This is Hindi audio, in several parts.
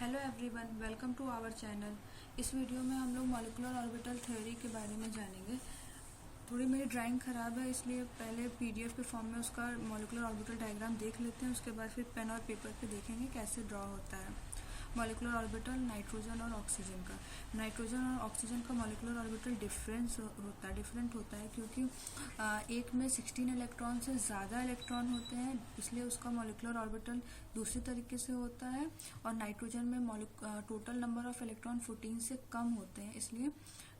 Hello everyone, welcome to our channel. इस वीडियो में हम लोग मॉलिक्यूलर ऑर्बिटल थ्योरी के बारे में जानेंगे। थोड़ी मेरी ड्राइंग ख़राब है, इसलिए पहले पीडीएफ के फॉर्म में उसका मॉलिक्यूलर ऑर्बिटल डायग्राम देख लेते हैं। उसके बाद फिर पेन और पेपर पे देखेंगे कैसे ड्रॉ होता है मॉलिक्यूलर ऑर्बिटल नाइट्रोजन और ऑक्सीजन का। नाइट्रोजन और ऑक्सीजन का मॉलिक्यूलर ऑर्बिटल डिफरेंट होता है क्योंकि एक में 16 इलेक्ट्रॉन से ज़्यादा इलेक्ट्रॉन होते हैं, इसलिए उसका मॉलिक्यूलर ऑर्बिटल दूसरी तरीके से होता है। और नाइट्रोजन में टोटल नंबर ऑफ इलेक्ट्रॉन 14 से कम होते हैं, इसलिए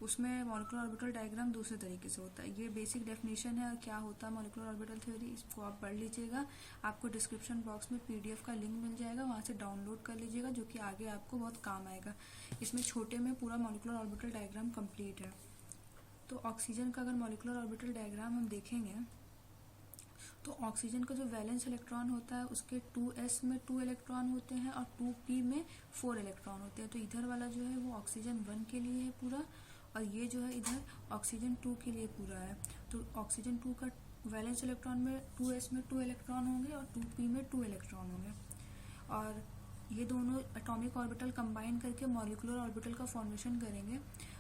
उसमें मॉलिक्यूलर ऑर्बिटल डायग्राम दूसरे तरीके से होता है। ये बेसिक डेफिनेशन है क्या होता है मॉलिक्यूलर ऑर्बिटल थ्योरी। इसको आप पढ़ लीजिएगा, आपको डिस्क्रिप्शन बॉक्स में पीडीएफ का लिंक मिल जाएगा, वहाँ से डाउनलोड कर लीजिएगा, जो कि आगे आपको बहुत काम आएगा। इसमें छोटे में पूरा मॉलिक्यूलर ऑर्बिटल डायग्राम कंप्लीट है। तो ऑक्सीजन का अगर मॉलिक्यूलर ऑर्बिटल डायग्राम हम देखेंगे तो ऑक्सीजन का जो वैलेंस इलेक्ट्रॉन होता है उसके 2s में 2 इलेक्ट्रॉन होते हैं और 2p में 4 इलेक्ट्रॉन होते हैं। तो इधर वाला जो है वो ऑक्सीजन 1 के लिए है पूरा, और ये जो है इधर ऑक्सीजन 2 के लिए पूरा है। तो ऑक्सीजन 2 का वैलेंस इलेक्ट्रॉन में 2s में 2 इलेक्ट्रॉन होंगे और 2p में 2 इलेक्ट्रॉन होंगे, और ये दोनों एटॉमिक ऑर्बिटल कंबाइन करके मॉलिक्यूलर ऑर्बिटल का फॉर्मेशन करेंगे।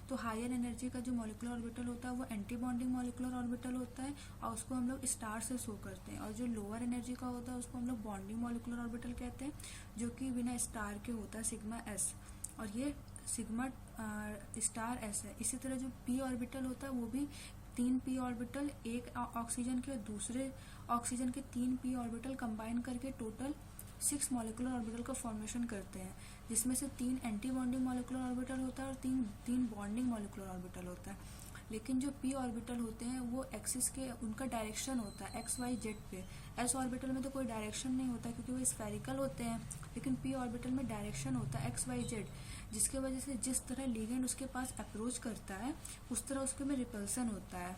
तो हायर एनर्जी का जो मॉलिक्यूलर ऑर्बिटल होता है वो एंटी बॉन्डिंग मॉलिक्यूलर ऑर्बिटल होता है, और उसको हम लोग स्टार से शो करते हैं। और जो लोअर एनर्जी का होता है उसको हम लोग बॉन्डिंग मॉलिक्यूलर ऑर्बिटल कहते हैं, जो कि बिना स्टार के होता है, सिग्मा एस, और ये सिग्मा स्टार एस है। इसी तरह जो पी ऑर्बिटल होता है वो भी 3 पी ऑर्बिटल, एक ऑक्सीजन के दूसरे ऑक्सीजन के 3 पी ऑर्बिटल कंबाइन करके टोटल 6 मॉलिक्यूलर ऑर्बिटल का फॉर्मेशन करते हैं, जिसमें से 3 एंटी बॉन्डिंग मॉलिक्यूलर ऑर्बिटल होता है और 3 बॉन्डिंग मॉलिक्यूलर ऑर्बिटल होता है। लेकिन जो पी ऑर्बिटल होते हैं वो एक्सिस के उनका डायरेक्शन होता है एक्स वाई जेड पे। एस ऑर्बिटल में तो कोई डायरेक्शन नहीं होता क्योंकि वो स्फेरिकल होते हैं, लेकिन पी ऑर्बिटल में डायरेक्शन होता है एक्स वाई जेड, जिसके वजह से जिस तरह लिगेंड उसके पास अप्रोच करता है उस तरह उसके में रिपल्सन होता है।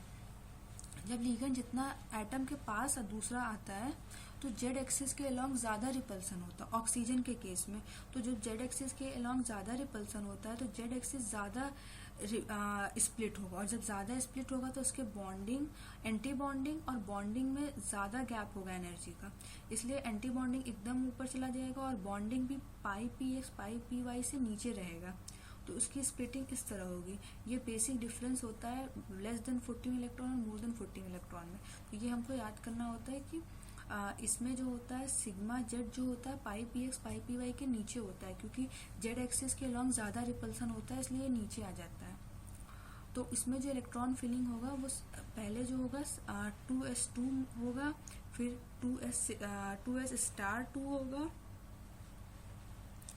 जब लिगेंड जितना एटम के पास दूसरा आता है तो जेड एक्सिस के अलोंग ज़्यादा रिपल्सन होता है ऑक्सीजन के केस में। तो जब जेड एक्सिस के अलोंग ज़्यादा रिपल्सन होता है तो जेड एक्सिस ज़्यादा स्प्लिट होगा, और जब ज़्यादा स्प्लिट होगा तो उसके बॉन्डिंग, एंटी बॉन्डिंग और बॉन्डिंग में ज़्यादा गैप होगा एनर्जी का, इसलिए एंटी बॉन्डिंग एकदम ऊपर चला जाएगा और बॉन्डिंग भी पाई पी एक्स पाई पी वाई से नीचे रहेगा। तो उसकी स्प्लिटिंग इस तरह होगी। ये बेसिक डिफरेंस होता है लेस देन 14 इलेक्ट्रॉन और मोर देन 14 इलेक्ट्रॉन में। तो ये हमको याद करना होता है कि इसमें जो होता है सिग्मा जेड जो होता है पाई पी एक्स पाई पी वाई के नीचे होता है, क्योंकि जेड एक्सिस के अलॉन्ग ज़्यादा रिपल्सन होता है, इसलिए नीचे आ जाता है। तो इसमें जो इलेक्ट्रॉन फिलिंग होगा वो पहले जो होगा 2s2 होगा, फिर 2s स्टार 2 होगा,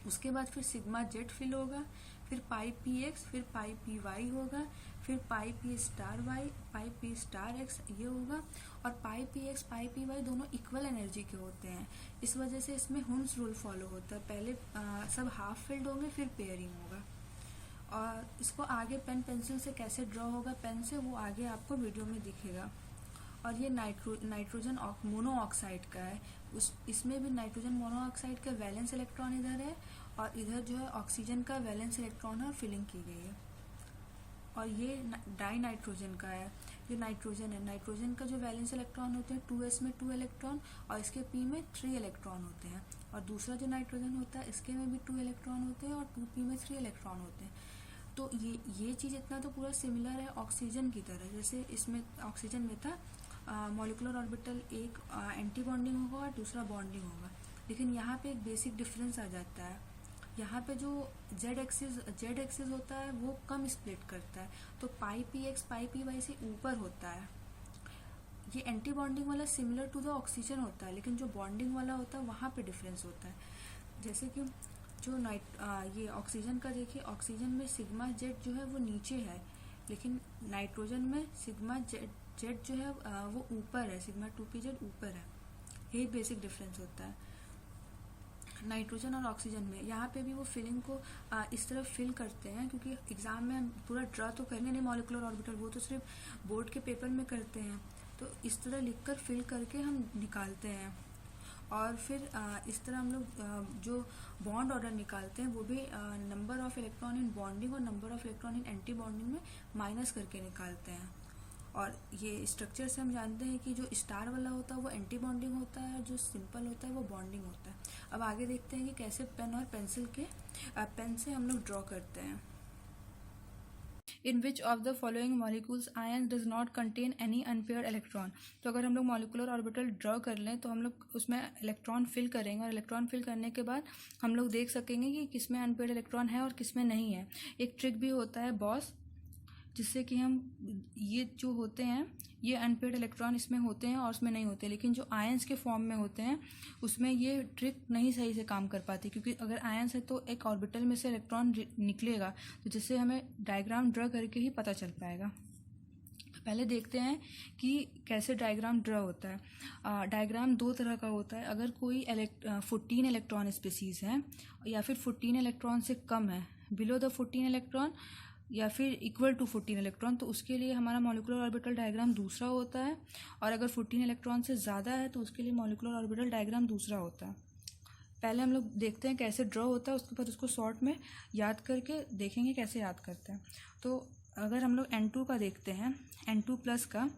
उसके बाद फिर सिग्मा जेड फिल होगा, फिर पाई पी एक्स, फिर पाई पी वाई होगा, फिर पाई पी स्टार वाई, पाई पी स्टार एक्स ये होगा। और पाई पी एक्स पाई पी वाई दोनों इक्वल एनर्जी के होते हैं, इस वजह से इसमें हुन्स रूल फॉलो होता है। पहले सब हाफ फिल्ड होंगे, फिर पेयरिंग होगा। और इसको आगे पेन पेंसिल से कैसे ड्रॉ होगा पेन से, वो आगे आपको वीडियो में दिखेगा। और ये नाइट्रोजन मोनोऑक्साइड का है, इसमें भी नाइट्रोजन मोनोऑक्साइड का वैलेंस इलेक्ट्रॉन इधर है, और इधर जो है ऑक्सीजन का वैलेंस इलेक्ट्रॉन है और फिलिंग की गई है। और ये डाई नाइट्रोजन का है, ये नाइट्रोजन है। नाइट्रोजन का जो वैलेंस इलेक्ट्रॉन होते हैं 2s में 2 इलेक्ट्रॉन और इसके p में 3 इलेक्ट्रॉन होते हैं। और दूसरा जो नाइट्रोजन होता है इसके में भी 2 इलेक्ट्रॉन होते हैं और 2p में 3 इलेक्ट्रॉन होते हैं। तो ये चीज़ इतना तो पूरा सिमिलर है ऑक्सीजन की तरह, जैसे इसमें ऑक्सीजन में था मॉलिक्यूलर ऑर्बिटल एक एंटी बॉन्डिंग होगा और दूसरा बॉन्डिंग होगा, लेकिन यहाँ पे एक बेसिक डिफरेंस आ जाता है। यहाँ पे जो जेड एक्सिस होता है वो कम स्प्लिट करता है, तो पाई पी एक्स पाई पी वाई से ऊपर होता है। ये एंटी बॉन्डिंग वाला सिमिलर टू द ऑक्सीजन होता है, लेकिन जो बॉन्डिंग वाला होता है वहाँ पे डिफरेंस होता है। जैसे कि जो ये ऑक्सीजन का देखिए, ऑक्सीजन में सिग्मा जेड जो है वो नीचे है, लेकिन नाइट्रोजन में सिग्मा जेड जो है वो ऊपर है, सिग्मा 2p जेड ऊपर है। यही बेसिक डिफरेंस होता है नाइट्रोजन और ऑक्सीजन में। यहाँ पे भी वो फिलिंग को इस तरह फिल करते हैं, क्योंकि एग्जाम में हम पूरा ड्रा तो करेंगे नहीं मॉलिक्यूलर ऑर्बिटल, वो तो सिर्फ बोर्ड के पेपर में करते हैं। तो इस तरह लिखकर फिल करके हम निकालते हैं, और फिर इस तरह हम लोग जो बॉन्ड ऑर्डर निकालते हैं वो भी number of electron in bonding और number of electron in anti bonding में माइनस करके निकालते हैं। और ये स्ट्रक्चर से हम जानते हैं कि जो स्टार वाला होता है वो एंटी बॉन्डिंग होता है, जो सिंपल होता है वो बॉन्डिंग होता है। अब आगे देखते हैं कि कैसे पेन और पेंसिल के पेन से हम लोग ड्रॉ करते हैं। In which of the following molecules ion does not contain any unpaired electron. तो अगर हम लोग मॉलिकुलर ऑर्बिटल ड्रॉ कर लें तो हम लोग उसमें इलेक्ट्रॉन फिल करेंगे, और इलेक्ट्रॉन फिल करने के बाद हम लोग देख सकेंगे कि किसमें अनपेयर्ड इलेक्ट्रॉन है और किसमें नहीं है। एक ट्रिक भी होता है बॉस, जिससे कि हम ये जो होते हैं ये अनपेयर्ड इलेक्ट्रॉन इसमें होते हैं और उसमें नहीं होते, लेकिन जो आयंस के फॉर्म में होते हैं उसमें ये ट्रिक नहीं सही से काम कर पाती, क्योंकि अगर आयंस है तो एक ऑर्बिटल में से इलेक्ट्रॉन निकलेगा, तो जिससे हमें डायग्राम ड्रा करके ही पता चल पाएगा। पहले देखते हैं कि कैसे डायग्राम ड्रा होता है। डायग्राम दो तरह का होता है। अगर कोई 14 इलेक्ट्रॉन स्पीसीज है या फिर 14 इलेक्ट्रॉन से कम है, बिलो द 14 इलेक्ट्रॉन या फिर इक्वल टू 14 इलेक्ट्रॉन, तो उसके लिए हमारा मॉलिकुलर ऑर्बिटल डायग्राम दूसरा होता है। और अगर 14 इलेक्ट्रॉन से ज़्यादा है तो उसके लिए मॉलिकुलर ऑर्बिटल डायग्राम दूसरा होता है। पहले हम लोग देखते हैं कैसे ड्रॉ होता है, उसके बाद उसको शॉर्ट में याद करके देखेंगे कैसे याद करते हैं। तो अगर हम लोग N2 का देखते हैं, N2 प्लस का,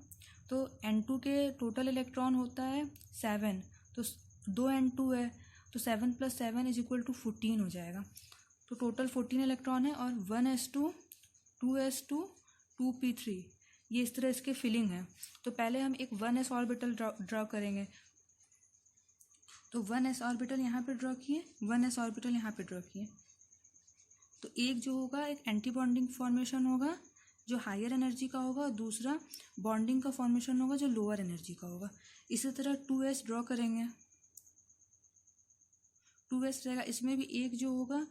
तो N2 के टोटल इलेक्ट्रॉन होता है 7, तो 2 N2 है, तो 7 + 7 = 14 हो जाएगा। तो टोटल 14 इलेक्ट्रॉन है, और 1s2 2s2 2p3, ये इस तरह इसके फिलिंग है। तो पहले हम एक 1s ऑर्बिटल ड्रॉ करेंगे। तो 1s ऑर्बिटल यहाँ पे ड्रॉ किए, 1s ऑर्बिटल यहाँ पे ड्रॉ किए। तो एक जो होगा एक एंटी बॉन्डिंग फॉर्मेशन होगा जो हायर एनर्जी का होगा, और दूसरा बॉन्डिंग का फॉर्मेशन होगा जो लोअर एनर्जी का होगा। इसी तरह 2s ड्रॉ करेंगे, 2s रहेगा, इसमें भी एक जो होगा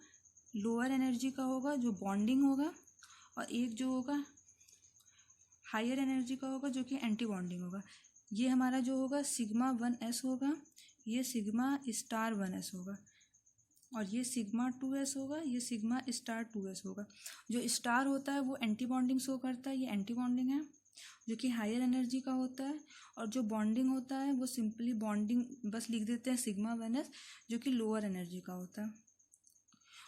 लोअर एनर्जी का होगा जो बॉन्डिंग होगा, और एक जो होगा हायर एनर्जी का होगा जो कि एंटी बॉन्डिंग होगा। ये हमारा जो होगा सिग्मा 1s होगा, ये सिग्मा स्टार 1s होगा, और ये सिग्मा 2s होगा, ये सिग्मा स्टार 2s होगा। जो स्टार होता है वो एंटी बॉन्डिंग शो करता है, ये एंटी बॉन्डिंग है जो कि हायर एनर्जी का होता है। और जो बॉन्डिंग होता है वो सिंपली बॉन्डिंग बस लिख देते हैं सिग्मा 1s, जो कि लोअर एनर्जी का होता है।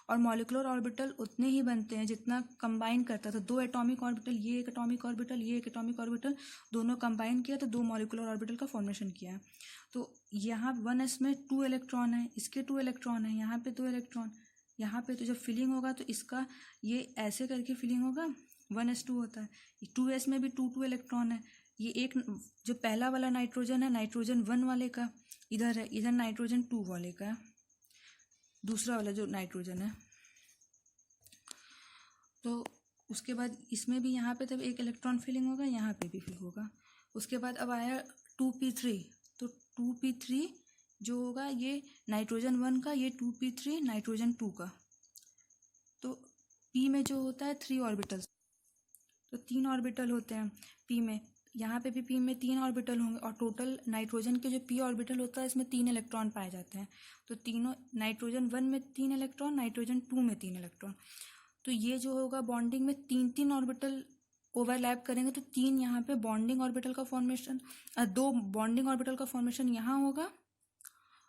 और मॉलिकुलर ऑर्बिटल उतने ही बनते हैं जितना कंबाइन करता था। 2 एटॉमिक ऑर्बिटल, ये एक एटॉमिक ऑर्बिटल, ये एक एटॉमिक ऑर्बिटल, दोनों कंबाइन किया तो 2 मॉलिकुलर ऑर्बिटल का फॉर्मेशन किया है। तो यहाँ 1s में 2 इलेक्ट्रॉन है, इसके 2 इलेक्ट्रॉन है, यहाँ पे 2 इलेक्ट्रॉन, यहाँ पे। तो जब फिलिंग होगा तो इसका ये ऐसे करके फिलिंग होगा, 1s2 होता है। 2s में भी 2 इलेक्ट्रॉन है। ये एक जो पहला वाला नाइट्रोजन है, नाइट्रोजन 1 वाले का इधर है, इधर नाइट्रोजन 2 वाले का है, दूसरा वाला जो नाइट्रोजन है। तो उसके बाद इसमें भी यहाँ पे तब एक इलेक्ट्रॉन फिलिंग होगा, यहाँ पे भी फिल होगा। उसके बाद अब आया 2p3, तो 2p3 जो होगा ये नाइट्रोजन 1 का, ये 2p3 नाइट्रोजन 2 का। तो p में जो होता है 3 ऑर्बिटल्स, तो 3 ऑर्बिटल होते हैं p में। यहाँ पे भी p में 3 ऑर्बिटल होंगे, और टोटल नाइट्रोजन के जो p ऑर्बिटल होता है इसमें 3 इलेक्ट्रॉन पाए जाते हैं। तो तीनों नाइट्रोजन 1 में 3 इलेक्ट्रॉन, नाइट्रोजन 2 में 3 इलेक्ट्रॉन। तो ये जो होगा बॉन्डिंग में 3 ऑर्बिटल ओवरलैप करेंगे, तो 3 यहाँ पे बॉन्डिंग ऑर्बिटल का फॉर्मेशन, 2 बॉन्डिंग ऑर्बिटल का फॉर्मेशन यहाँ होगा।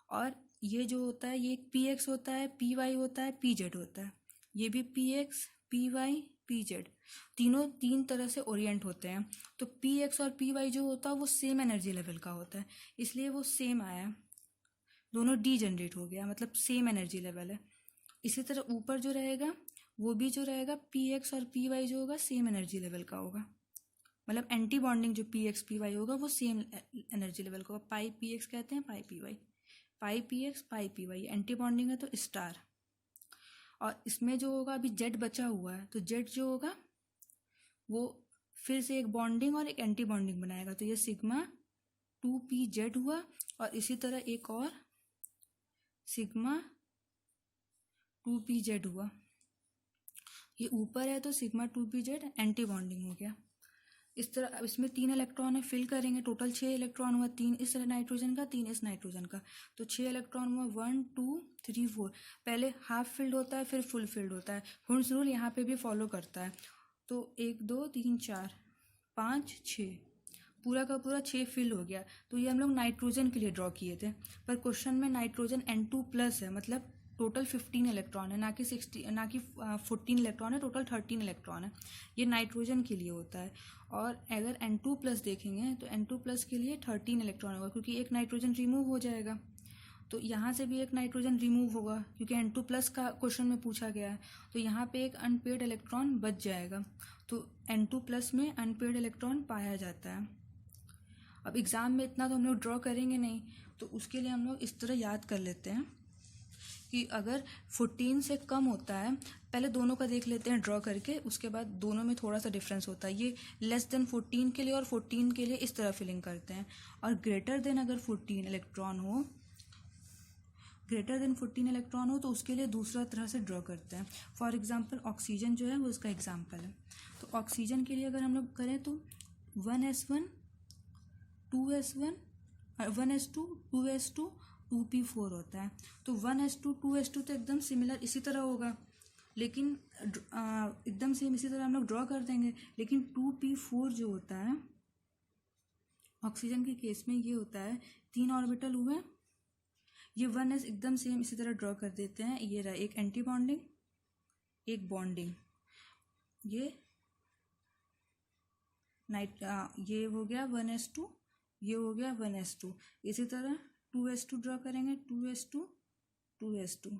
और ये जो होता है ये px होता है, py होता है, pz होता है। ये भी px py pz तीनों 3 तरह से ओरिएंट होते हैं। तो px और py जो होता है वो सेम एनर्जी लेवल का होता है, इसलिए वो सेम आया, दोनों डी जनरेट हो गया, मतलब सेम एनर्जी लेवल है। इसी तरह ऊपर जो रहेगा वो भी जो रहेगा px और py जो होगा सेम एनर्जी लेवल का होगा, मतलब एंटी बॉन्डिंग जो px py होगा वो सेम एनर्जी लेवल का होगा। पाई px कहते हैं, पाई py, पाई px पाई py, एंटी बॉन्डिंग है तो स्टार। और इसमें जो होगा अभी जेड बचा हुआ है, तो जेड जो होगा वो फिर से एक बॉन्डिंग और एक एंटी बॉन्डिंग बनाएगा, तो ये सिग्मा 2pz हुआ। और इसी तरह एक और सिग्मा 2pz हुआ, ये ऊपर है तो सिग्मा 2pz एंटी बॉन्डिंग हो गया। इस तरह इसमें 3 इलेक्ट्रॉन है, फिल करेंगे, टोटल 6 इलेक्ट्रॉन हुआ, 3 इस नाइट्रोजन का, 3 इस नाइट्रोजन का, तो 6 इलेक्ट्रॉन हुआ, 1 2 3 4। पहले हाफ फिल्ड होता है फिर फुल फिल्ड होता है, हुंस रूल यहाँ पे भी फॉलो करता है। तो 1 2 3 4 5 6, पूरा का पूरा 6 फिल हो गया। तो ये हम लोग नाइट्रोजन के लिए ड्रॉ किए थे, पर क्वेश्चन में नाइट्रोजन N2+ है, मतलब टोटल 15 इलेक्ट्रॉन है, ना कि 14 इलेक्ट्रॉन है, टोटल 13 इलेक्ट्रॉन है। ये नाइट्रोजन के लिए होता है। और अगर N2+ देखेंगे तो N2+ के लिए 13 इलेक्ट्रॉन होगा, क्योंकि एक नाइट्रोजन रिमूव हो जाएगा। तो यहाँ से भी एक नाइट्रोजन रिमूव होगा, क्योंकि N2+ का क्वेश्चन में पूछा गया है। तो यहाँ पे एक अनपेयर्ड इलेक्ट्रॉन बच जाएगा। तो N2+ में अनपेयर्ड इलेक्ट्रॉन पाया जाता है। अब एग्ज़ाम में इतना तो हम लोग ड्रॉ करेंगे नहीं, तो उसके लिए हम लोग इस तरह याद कर लेते हैं कि अगर 14 से कम होता है, पहले दोनों का देख लेते हैं ड्रॉ करके, उसके बाद दोनों में थोड़ा सा डिफरेंस होता है। ये लेस देन 14 के लिए और 14 के लिए इस तरह फिलिंग करते हैं। और ग्रेटर देन अगर 14 इलेक्ट्रॉन हो, तो उसके लिए दूसरा तरह से ड्रॉ करते हैं। फॉर एग्जांपल ऑक्सीजन जो है वो इसका एग्जांपल है। तो ऑक्सीजन के लिए अगर हम लोग करें तो 1s1 2s1 1s2 2s2 2p4 होता है। तो 1s2 2s2 तो एकदम सिमिलर इसी तरह होगा, लेकिन एकदम सेम इसी तरह हम लोग ड्रॉ कर देंगे। लेकिन 2p4 जो होता है ऑक्सीजन के केस में, ये होता है 3 ऑर्बिटल हुए, ये 1s एकदम सेम इसी तरह ड्रॉ कर देते हैं। ये रहा एक एंटी बॉन्डिंग, एक बॉन्डिंग, ये ये हो गया 1s2, ये हो गया 1s2। इसी तरह 2s2 ड्रॉ करेंगे, 2s2 2s2,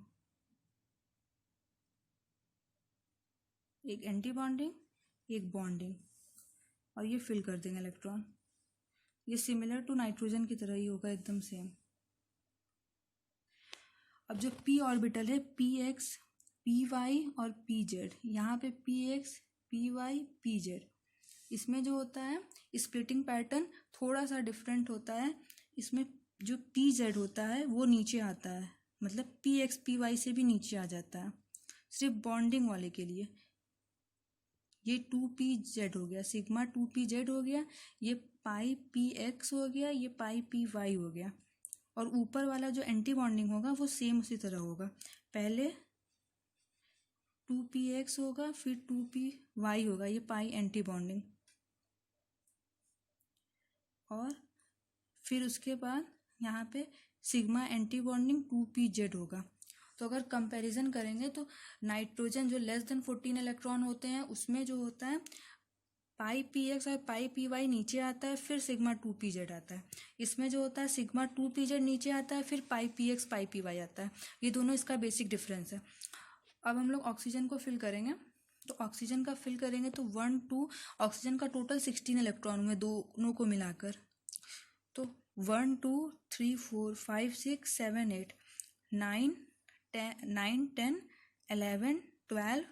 एक एंटी बॉन्डिंग, एक बॉन्डिंग, और ये फिल कर देंगे इलेक्ट्रॉन। ये सिमिलर टू नाइट्रोजन की तरह ही होगा, एकदम सेम। अब जो p ऑर्बिटल है, px py और pz, यहाँ पे px py pz, इसमें जो होता है स्प्लिटिंग पैटर्न थोड़ा सा डिफरेंट होता है। इसमें जो pz होता है वो नीचे आता है, मतलब px py से भी नीचे आ जाता है, सिर्फ बॉन्डिंग वाले के लिए। ये 2pz हो गया, सिग्मा 2pz हो गया, ये पाई px हो गया, ये पाई py हो गया। और ऊपर वाला जो एंटी बॉन्डिंग होगा वो सेम उसी तरह होगा, पहले 2px होगा, फिर 2py होगा, ये पाई एंटी बॉन्डिंग, और फिर उसके बाद यहाँ पे सिग्मा एंटी बॉन्डिंग 2pz होगा। तो अगर कंपैरिजन करेंगे तो नाइट्रोजन जो लेस देन 14 इलेक्ट्रॉन होते हैं उसमें जो होता है पाई px और पाई py नीचे आता है, फिर सिग्मा 2pz आता है। इसमें जो होता है सिग्मा 2pz नीचे आता है, फिर पाई px पाई py आता है। ये दोनों इसका बेसिक डिफरेंस है। अब हम लोग ऑक्सीजन को फिल करेंगे, तो ऑक्सीजन का फिल करेंगे तो 1 2 ऑक्सीजन का टोटल 16 इलेक्ट्रॉन हुए दोनों को मिलाकर। तो 1 2 3 4 5 6 7 8 9 10 11 12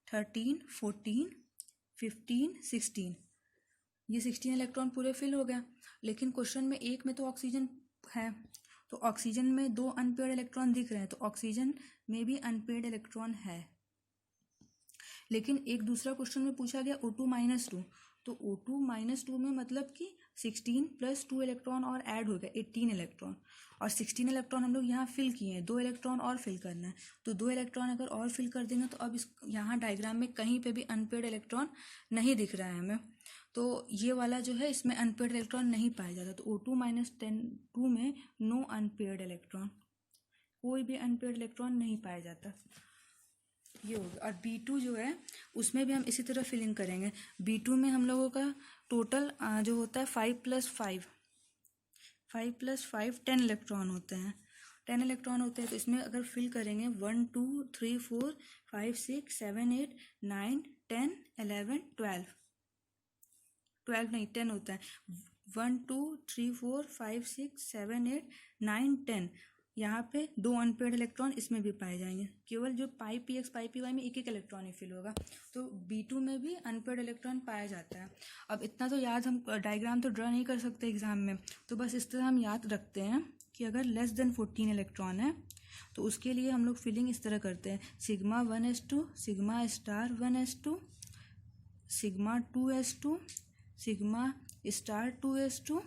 13 14 15 16, ये 16 इलेक्ट्रॉन पूरे फिल हो गया। लेकिन क्वेश्चन में एक में तो ऑक्सीजन है, तो ऑक्सीजन में 2 अनपेयर्ड इलेक्ट्रॉन दिख रहे हैं, तो ऑक्सीजन में भी अनपेयर्ड इलेक्ट्रॉन है। लेकिन एक दूसरा क्वेश्चन में पूछा गया O2-2, तो O2-2 में मतलब कि 16 + 2 इलेक्ट्रॉन और ऐड हो गया 18 इलेक्ट्रॉन, और 16 इलेक्ट्रॉन हम लोग यहाँ फिल किए हैं, 2 इलेक्ट्रॉन और फिल करना है। तो 2 इलेक्ट्रॉन अगर और फिल कर देंगे तो अब इस यहाँ डायग्राम में कहीं पे भी अनपेयर्ड इलेक्ट्रॉन नहीं दिख रहा है हमें, तो ये वाला जो है इसमें अनपेयर्ड इलेक्ट्रॉन नहीं पाया जाता। तो O2-2 में नो अनपेयर्ड इलेक्ट्रॉन, कोई भी अनपेयर्ड इलेक्ट्रॉन नहीं पाया जाता, ये होगा। और B2 जो है उसमें भी हम इसी तरह फिलिंग करेंगे। B2 में हम लोगों का टोटल जो होता है 5 + 5 10 इलेक्ट्रॉन होते हैं, 10 इलेक्ट्रॉन होते हैं। तो इसमें अगर फिल करेंगे 1 2 3 4 5 6 7 8 9 10 11 12 नहीं 10 होता है। 1 2 3 4 5 6 7 8 9 10, यहाँ पे 2 अनपेयर्ड इलेक्ट्रॉन इसमें भी पाए जाएंगे। केवल जो पाई px पाई py में एक इलेक्ट्रॉन ही फिल होगा। तो B2 में भी अनपेयर्ड इलेक्ट्रॉन पाया जाता है। अब इतना तो याद, हम डायग्राम तो ड्रा नहीं कर सकते एग्जाम में, तो बस इस तरह हम याद रखते हैं कि अगर लेस देन 14 इलेक्ट्रॉन है तो उसके लिए हम लोग फिलिंग इस तरह करते हैं, sigma 1s2 sigma star 1s2 sigma 2s2 sigma star 2s2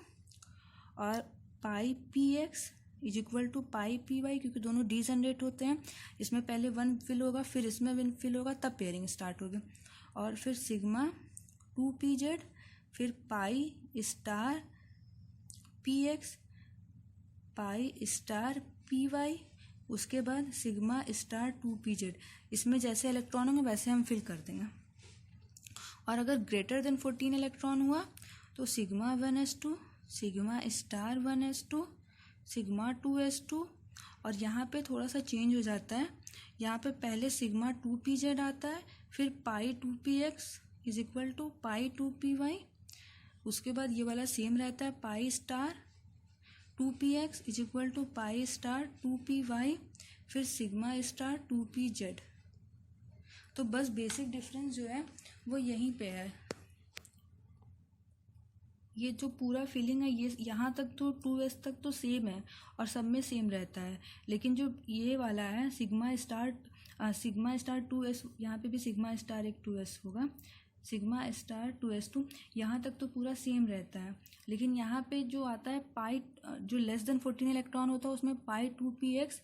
और पाई px = पाई py, क्योंकि दोनों डीजनरेट होते हैं। इसमें पहले 1 फिल होगा, फिर इसमें 1 फिल होगा, तब पेयरिंग स्टार्ट होगी। और फिर सिग्मा 2pz, फिर pi star px pi star py, उसके बाद सिग्मा स्टार 2pz, इसमें जैसे इलेक्ट्रॉन होंगे वैसे हम फिल कर देंगे। और अगर ग्रेटर देन 14 इलेक्ट्रॉन हुआ तो sigma 1s2, sigma star 1s2, sigma 2s2। और यहाँ पे थोड़ा सा चेंज हो जाता है, यहाँ पे पहले सिग्मा 2pz आता है, फिर pi 2px is equal to pi 2py। उसके बाद ये वाला सेम रहता है, pi star 2px is equal to pi star 2py, फिर सिग्मा स्टार 2pz। तो बस बेसिक डिफरेंस जो है वो यहीं पे है। ये जो पूरा फिलिंग है ये यहाँ तक तो 2s तक तो सेम है और सब में सेम रहता है, लेकिन जो ये वाला है सिग्मा स्टार 2s, यहाँ पे भी सिग्मा स्टार एक 2s होगा, सिग्मा स्टार 2s2, यहाँ तक तो पूरा सेम रहता है। लेकिन यहाँ पे जो आता है पाई, जो लेस देन 14 इलेक्ट्रॉन होता है उसमें पाई 2px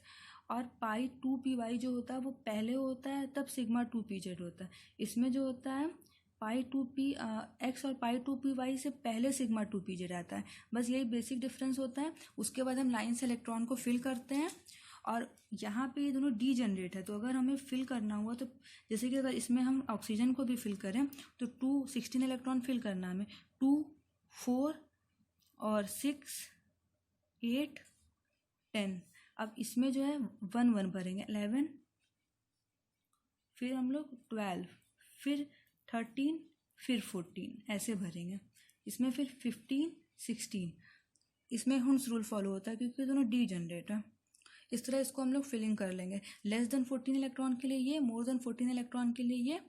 और पाई 2py जो होता है वो पहले होता है, तब सिग्मा 2pz होता है। इसमें जो होता है पाई 2px और पाई 2py से पहले सिग्मा 2pz आता है। बस यही बेसिक डिफरेंस होता है। उसके बाद हम लाइन से इलेक्ट्रॉन को फिल करते हैं और यहाँ पे ये दोनों डी जनरेट है। तो अगर हमें फिल करना हुआ तो जैसे कि अगर इसमें हम ऑक्सीजन को भी फिल करें तो 16 इलेक्ट्रॉन फिल करना है हमें, 2, 4 और 6, 8, 10। अब इसमें जो है 1 1 भरेंगे, 11, फिर हम लोग 12, फिर 13, फिर 14 ऐसे भरेंगे। इसमें फिर 15, 16, इसमें हुंस रूल फॉलो होता है क्योंकि दोनों डी जनरेट है। इस तरह इसको हम लोग फिलिंग कर लेंगे। लेस देन 14 इलेक्ट्रॉन के लिए ये, मोर देन 14 इलेक्ट्रॉन के लिए ये।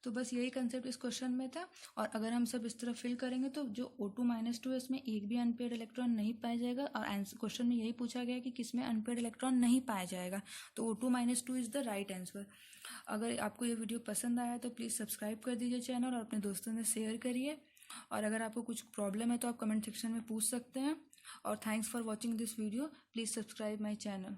तो बस यही कंसेप्ट इस क्वेश्चन में था। और अगर हम सब इस तरह फिल करेंगे तो जो O2-2 है इसमें एक भी अनपेयर्ड इलेक्ट्रॉन नहीं पाया जाएगा। और आंसर क्वेश्चन में यही पूछा गया कि किसमें अनपेयर्ड इलेक्ट्रॉन नहीं पाया जाएगा, तो O2-2 is the right answer. अगर आपको ये वीडियो पसंद आया तो प्लीज़ सब्सक्राइब कर दीजिए चैनल और अपने दोस्तों में शेयर करिए। और अगर आपको कुछ प्रॉब्लम है तो आप कमेंट सेक्शन में पूछ सकते हैं। और thanks for watching this video, please subscribe my channel.